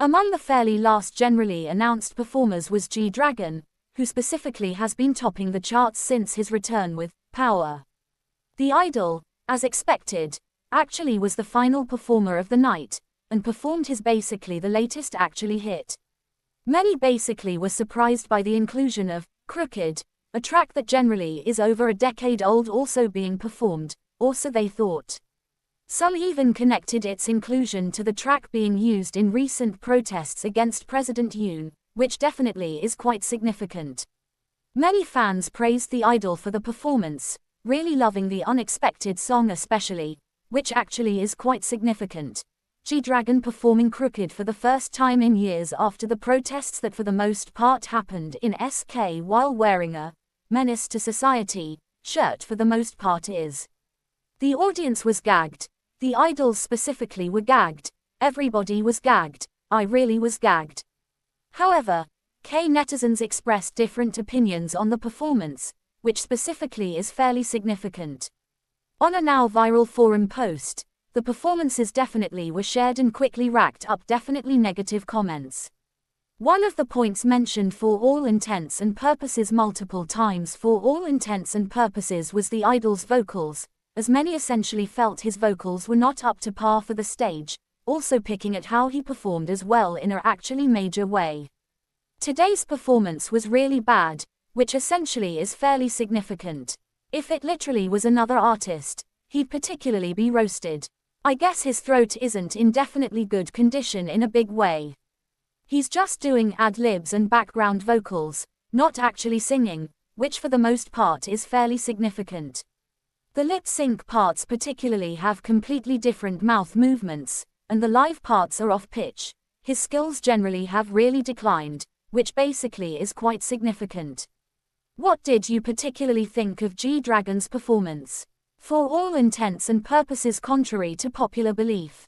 Among the fairly last generally announced performers was G-Dragon, who specifically has been topping the charts since his return with Power. The idol, as expected, actually was the final performer of the night, and performed his basically the latest actually hit. Many basically were surprised by the inclusion of Crooked, a track that generally is over a decade old, also being performed, or so they thought. Some even connected its inclusion to the track being used in recent protests against President Yoon, which definitely is quite significant. Many fans praised the idol for the performance, really loving the unexpected song especially, which actually is quite significant. G-Dragon performing Crooked for the first time in years after the protests that for the most part happened in SK while wearing a "Menace to Society" shirt for the most part is. The audience was gagged. The idols specifically were gagged. Everybody was gagged. I really was gagged. However, Netizens expressed different opinions on the performance, which specifically is fairly significant. On a now viral forum post, the performances definitely were shared and quickly racked up definitely negative comments. One of the points mentioned for all intents and purposes multiple times for all intents and purposes was the idol's vocals, as many essentially felt his vocals were not up to par for the stage, also picking at how he performed as well in a actually major way. Today's performance was really bad, which essentially is fairly significant. If it literally was another artist, he'd particularly be roasted. I guess his throat isn't in definitely good condition in a big way. He's just doing ad-libs and background vocals, not actually singing, which for the most part is fairly significant. The lip-sync parts particularly have completely different mouth movements, and the live parts are off-pitch. His skills generally have really declined, which basically is quite significant. What did you particularly think of G-Dragon's performance? For all intents and purposes contrary to popular belief,